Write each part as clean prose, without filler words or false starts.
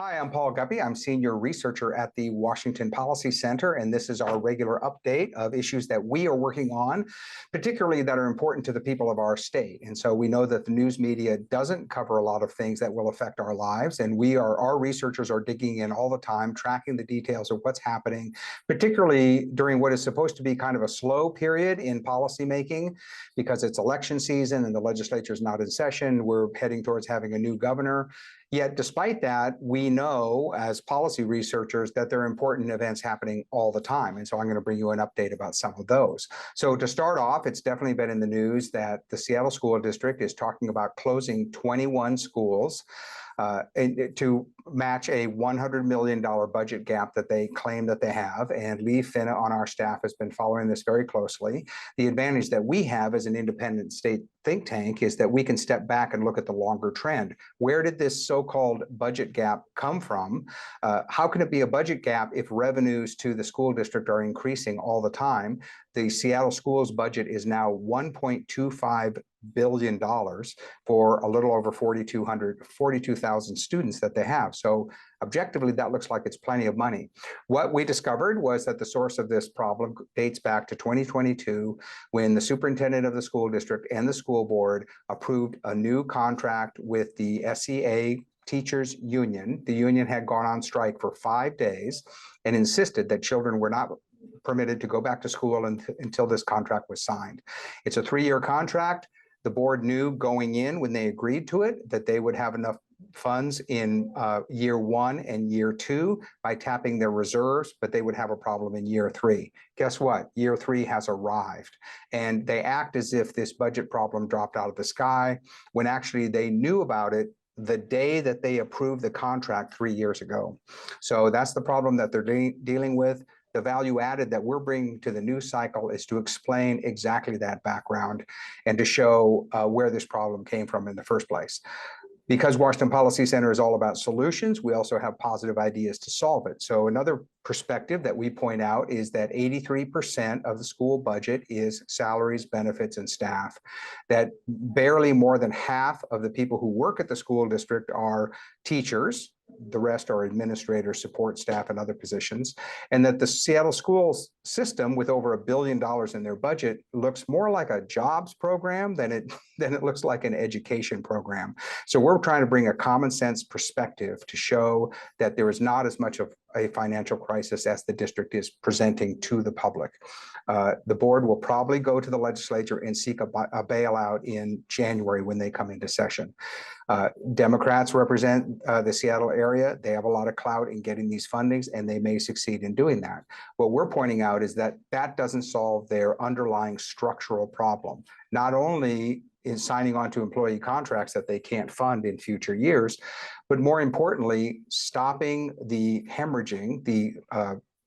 Hi, I'm Paul Guppy. I'm senior researcher at the Washington Policy Center, and this is our regular update of issues that we are working on, particularly that are important to the people of our state. And so we know that the news media doesn't cover a lot of things that will affect our lives, and our researchers are digging in all the time, tracking the details of what's happening, particularly during what is supposed to be kind of a slow period in policymaking because it's election season and the legislature is not in session. We're heading towards having a new governor. Yet, despite that, we know as policy researchers that there are important events happening all the time. And so I'm going to bring you an update about some of those. So to start off, it's definitely been in the news that the Seattle School District is talking about closing 21 schools to match a $100 million budget gap that they claim that they have. And Lee Finna on our staff has been following this very closely. The advantage that we have as an independent state think tank is that we can step back and look at the longer trend. Where did this so-called budget gap come from? How can it be a budget gap if revenues to the school district are increasing all the time? The Seattle schools budget is now $1.25 billion for a little over 42,000 students that they have. So objectively, that looks like it's plenty of money. What we discovered was that the source of this problem dates back to 2022, when the superintendent of the school district and the school board approved a new contract with the SEA teachers union. The union had gone on strike for 5 days and insisted that children were not permitted to go back to school until this contract was signed. It's a 3-year contract. The board knew going in when they agreed to it that they would have enough funds in year 1 and year 2 by tapping their reserves, but they would have a problem in year 3. Guess what? Year 3 has arrived, and they act as if this budget problem dropped out of the sky when actually they knew about it the day that they approved the contract 3 years ago. So that's the problem that they're dealing with. The value added that we're bringing to the news cycle is to explain exactly that background and to show where this problem came from in the first place. Because Washington Policy Center is all about solutions, we also have positive ideas to solve it. So another perspective that we point out is that 83% of the school budget is salaries, benefits, and staff. That barely more than half of the people who work at the school district are teachers. The rest are administrators, support staff, and other positions. And that the Seattle schools system, with over $1 billion in their budget, looks more like a jobs program than it looks like an education program. So we're trying to bring a common sense perspective to show that there is not as much of a financial crisis as the district is presenting to the public. The board will probably go to the legislature and seek a bailout in January when they come into session. Democrats represent the Seattle area. They have a lot of clout in getting these fundings, and they may succeed in doing that. What we're pointing out is that that doesn't solve their underlying structural problem. Not only in signing on to employee contracts that they can't fund in future years, but more importantly, stopping the hemorrhaging, the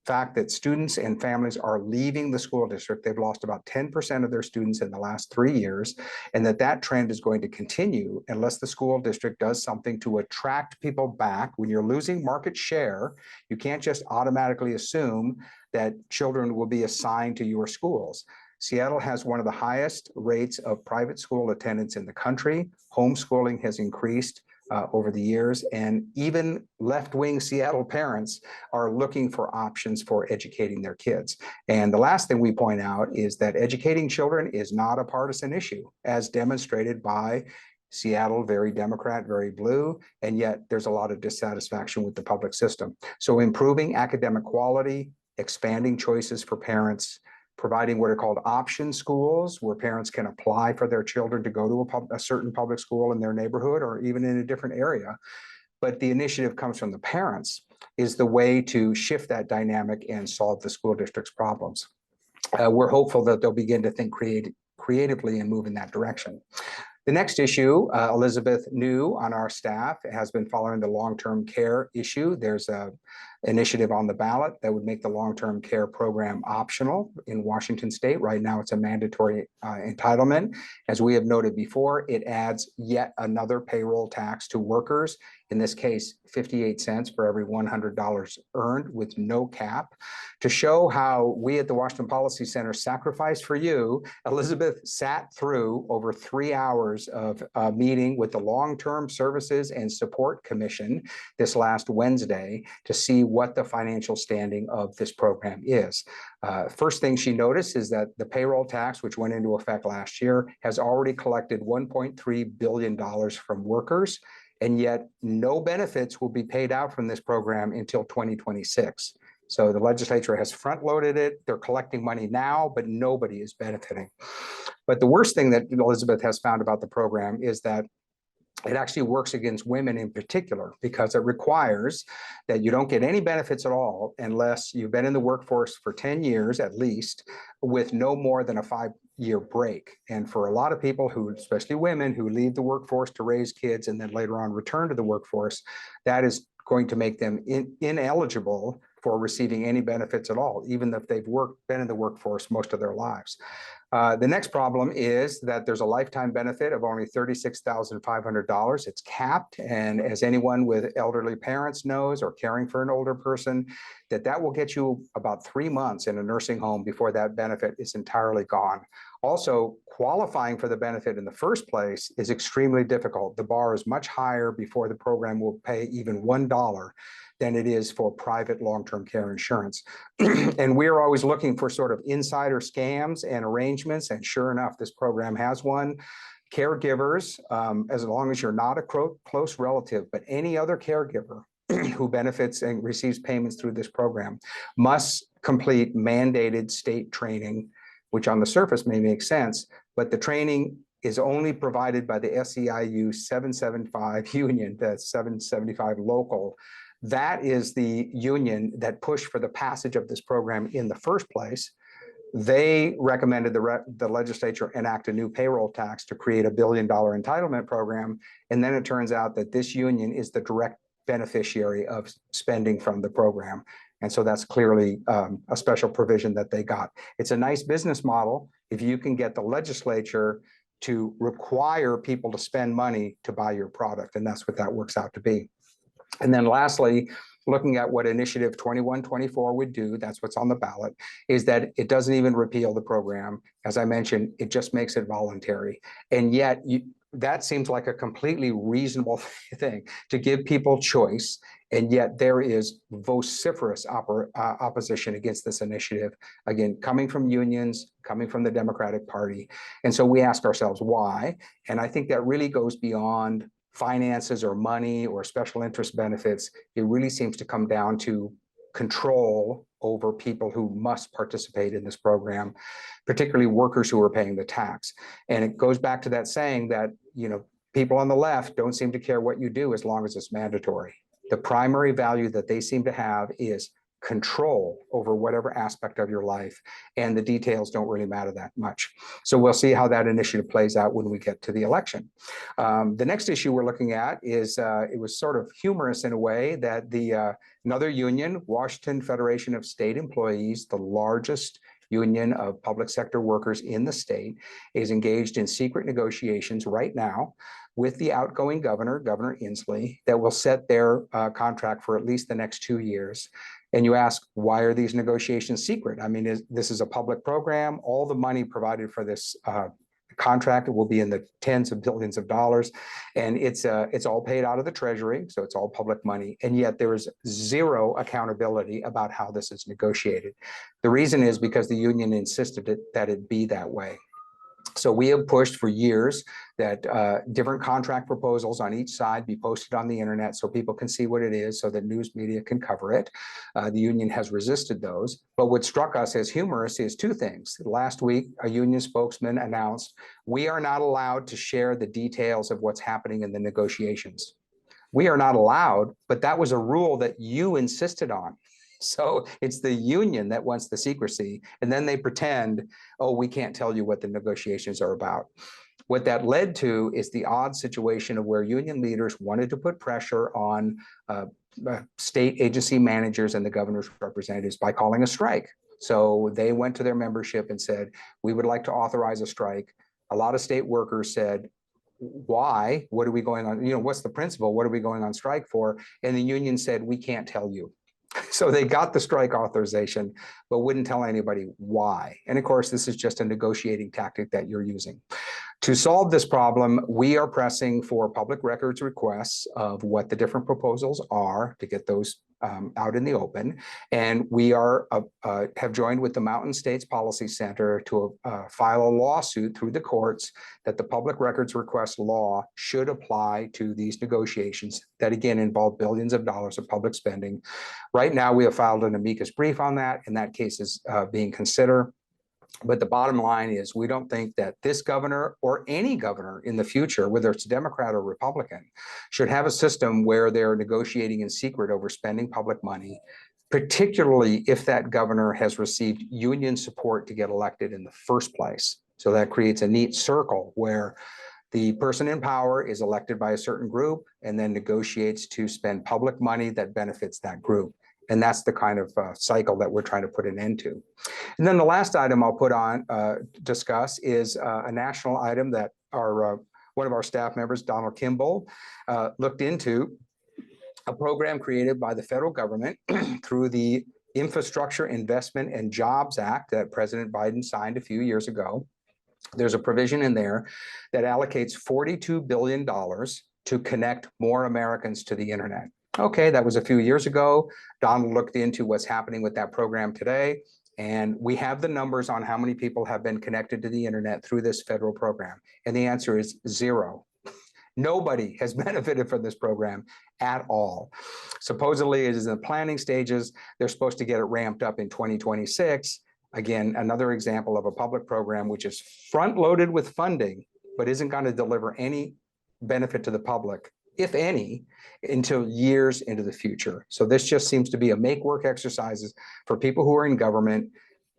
fact that students and families are leaving the school district. They've lost about 10% of their students in the last 3 years, and that trend is going to continue unless the school district does something to attract people back. When you're losing market share, you can't just automatically assume that children will be assigned to your schools. Seattle has one of the highest rates of private school attendance in the country. Homeschooling has increased over the years, and even left-wing Seattle parents are looking for options for educating their kids. And the last thing we point out is that educating children is not a partisan issue, as demonstrated by Seattle, very Democrat, very blue, and yet there's a lot of dissatisfaction with the public system. So improving academic quality, expanding choices for parents, providing what are called option schools, where parents can apply for their children to go to a certain public school in their neighborhood or even in a different area. But the initiative comes from the parents, is the way to shift that dynamic and solve the school district's problems. We're hopeful that they'll begin to think creatively and move in that direction. The next issue, Elizabeth New on our staff has been following the long-term care issue. There's an initiative on the ballot that would make the long-term care program optional in Washington state. Right now, it's a mandatory entitlement. As we have noted before, it adds yet another payroll tax to workers. In this case, 58 cents for every $100 earned with no cap. To show how we at the Washington Policy Center sacrificed for you, Elizabeth sat through over 3 hours of a meeting with the Long-Term Services and Support Commission this last Wednesday to see what the financial standing of this program is. First thing she noticed is that the payroll tax, which went into effect last year, has already collected $1.3 billion from workers, and yet no benefits will be paid out from this program until 2026. So the legislature has front-loaded it. They're collecting money now, but nobody is benefiting. But the worst thing that Elizabeth has found about the program is that it actually works against women in particular, because it requires that you don't get any benefits at all unless you've been in the workforce for 10 years at least, with no more than a 5-year break. And for a lot of people who, especially women, who leave the workforce to raise kids and then later on return to the workforce, that is going to make them ineligible for receiving any benefits at all, even if they've been in the workforce most of their lives. The next problem is that there's a lifetime benefit of only $36,500. It's capped, and as anyone with elderly parents knows, or caring for an older person, that will get you about 3 months in a nursing home before that benefit is entirely gone. Also, qualifying for the benefit in the first place is extremely difficult. The bar is much higher before the program will pay even $1 than it is for private long-term care insurance. And we're always looking for sort of insider scams and arrangements, and sure enough, this program has one. Caregivers, as long as you're not a close relative, but any other caregiver who benefits and receives payments through this program, must complete mandated state training, which on the surface may make sense, but the training is only provided by the SEIU 775 union, the 775 local. That is the union that pushed for the passage of this program in the first place. They recommended the legislature enact a new payroll tax to create $1 billion entitlement program. And then it turns out that this union is the direct beneficiary of spending from the program. And so that's clearly a special provision that they got. It's a nice business model if you can get the legislature to require people to spend money to buy your product. And that's what that works out to be. And then lastly, looking at what Initiative 2124 would do, that's what's on the ballot, is that it doesn't even repeal the program. As I mentioned, it just makes it voluntary. And yet that seems like a completely reasonable thing, to give people choice. And yet there is vociferous opposition against this initiative, again, coming from unions, coming from the Democratic Party. And so we ask ourselves why. And I think that really goes beyond finances or money or special interest benefits. It really seems to come down to control over people who must participate in this program, particularly workers who are paying the tax. And it goes back to that saying that, people on the left don't seem to care what you do as long as it's mandatory. The primary value that they seem to have is control over whatever aspect of your life, and the details don't really matter that much. So we'll see how that initiative plays out when we get to the election. The next issue we're looking at is, it was sort of humorous in a way that another union, Washington Federation of State Employees, the largest union of public sector workers in the state, is engaged in secret negotiations right now with the outgoing governor, Governor Inslee, that will set their contract for at least the next 2 years. And you ask, why are these negotiations secret? I mean, this is a public program. All the money provided for this contract will be in the tens of billions of dollars, and it's all paid out of the Treasury, so it's all public money. And yet there is zero accountability about how this is negotiated. The reason is because the union insisted that it be that way. So we have pushed for years that different contract proposals on each side be posted on the internet so people can see what it is, so that news media can cover it. The union has resisted those. But what struck us as humorous is two things. Last week, a union spokesman announced, we are not allowed to share the details of what's happening in the negotiations. We are not allowed, but that was a rule that you insisted on. So it's the union that wants the secrecy, and then they pretend, oh, we can't tell you what the negotiations are about. What that led to is the odd situation of where union leaders wanted to put pressure on state agency managers and the governor's representatives by calling a strike. So they went to their membership and said, we would like to authorize a strike. A lot of state workers said, why? What are we going on? What's the principle? What are we going on strike for? And the union said, we can't tell you. So they got the strike authorization, but wouldn't tell anybody why. And of course, this is just a negotiating tactic that you're using. To solve this problem, we are pressing for public records requests of what the different proposals are to get those out in the open. And we are have joined with the Mountain States Policy Center to file a lawsuit through the courts that the public records request law should apply to these negotiations that, again, involve billions of dollars of public spending. Right now, we have filed an amicus brief on that, and that case is being considered. But the bottom line is we don't think that this governor or any governor in the future, whether it's Democrat or Republican, should have a system where they're negotiating in secret over spending public money, particularly if that governor has received union support to get elected in the first place. So that creates a neat circle where the person in power is elected by a certain group and then negotiates to spend public money that benefits that group. And that's the kind of cycle that we're trying to put an end to. And then the last item I'll put on discuss is a national item that our one of our staff members, Donald Kimball, looked into, a program created by the federal government through the Infrastructure Investment and Jobs Act that President Biden signed a few years ago. There's a provision in there that allocates $42 billion to connect more Americans to the internet. Okay, that was a few years ago. Donald looked into what's happening with that program today, and we have the numbers on how many people have been connected to the internet through this federal program. And the answer is zero. Nobody has benefited from this program at all. Supposedly it is in the planning stages. They're supposed to get it ramped up in 2026. Again, another example of a public program which is front-loaded with funding, but isn't going to deliver any benefit to the public, if any, until years into the future. So this just seems to be a make work exercises for people who are in government.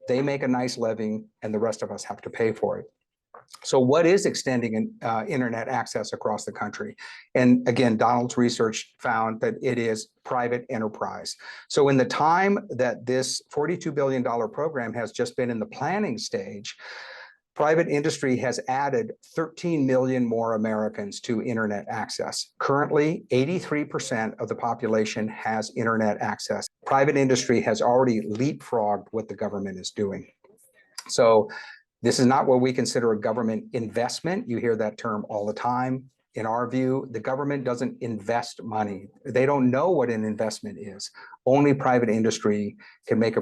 They make a nice living and the rest of us have to pay for it. So what is extending internet access across the country? And again, Donald's research found that it is private enterprise. So in the time that this $42 billion program has just been in the planning stage, private industry has added 13 million more Americans to internet access. Currently, 83% of the population has internet access. Private industry has already leapfrogged what the government is doing. So this is not what we consider a government investment. You hear that term all the time. In our view, the government doesn't invest money. They don't know what an investment is. Only private industry can make a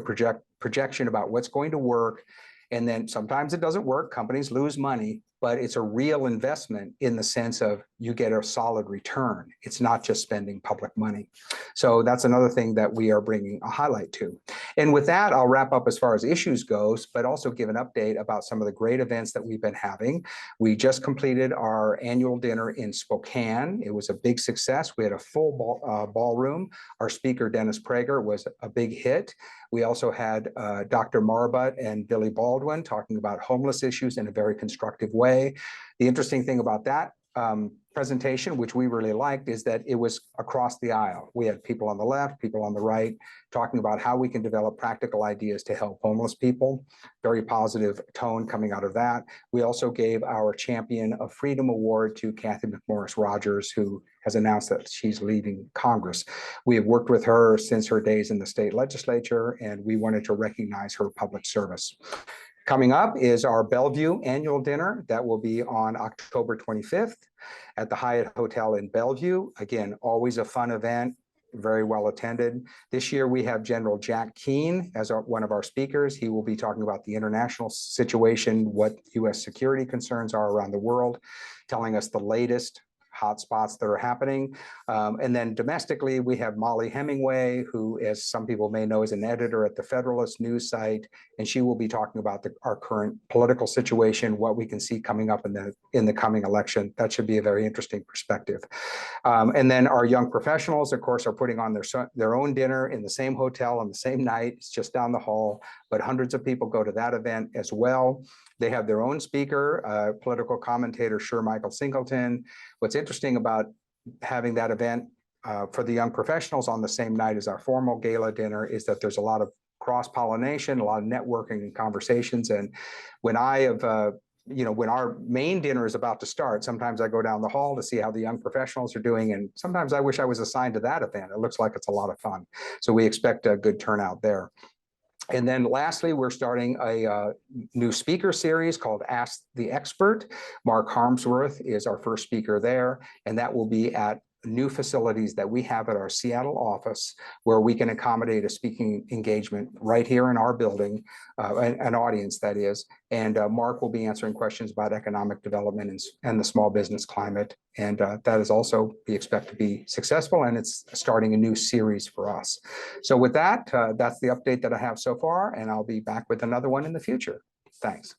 projection about what's going to work. And then sometimes it doesn't work, companies lose money, but it's a real investment in the sense of you get a solid return. It's not just spending public money. So that's another thing that we are bringing a highlight to. And with that, I'll wrap up as far as issues goes, but also give an update about some of the great events that we've been having. We just completed our annual dinner in Spokane. It was a big success. We had a full ballroom. Our speaker, Dennis Prager, was a big hit. We also had Dr. Marbut and Billy Baldwin talking about homeless issues in a very constructive way. The interesting thing about that presentation, which we really liked, is that it was across the aisle. We had people on the left, people on the right, talking about how we can develop practical ideas to help homeless people. Very positive tone coming out of that. We also gave our Champion of Freedom Award to Kathy McMorris Rogers, who has announced that she's leaving Congress. We have worked with her since her days in the state legislature, and we wanted to recognize her public service. Coming up is our Bellevue annual dinner that will be on October 25th at the Hyatt Hotel in Bellevue. Again, always a fun event, very well attended. This year we have General Jack Keane as one of our speakers. He will be talking about the international situation, what U.S. security concerns are around the world, telling us the latest hotspots that are happening. And then domestically, we have Molly Hemingway, who, as some people may know, is an editor at the Federalist news site, and she will be talking about our current political situation, what we can see coming up in the coming election. That should be a very interesting perspective. And then our young professionals, of course, are putting on their own dinner in the same hotel on the same night. It's just down the hall, but hundreds of people go to that event as well. They have their own speaker, political commentator, Michael Singleton. What's interesting about having that event for the young professionals on the same night as our formal gala dinner is that there's a lot of cross-pollination, a lot of networking and conversations. And when I have when our main dinner is about to start, sometimes I go down the hall to see how the young professionals are doing. And sometimes I wish I was assigned to that event. It looks like it's a lot of fun. So we expect a good turnout there. And then lastly, we're starting a new speaker series called Ask the Expert. Mark Harmsworth is our first speaker there, and that will be at new facilities that we have at our Seattle office, where we can accommodate a speaking engagement right here in our building, an audience that is. And Mark will be answering questions about economic development and the small business climate. And that is also, we expect to be successful, and it's starting a new series for us. So with that, that's the update that I have so far, and I'll be back with another one in the future. Thanks.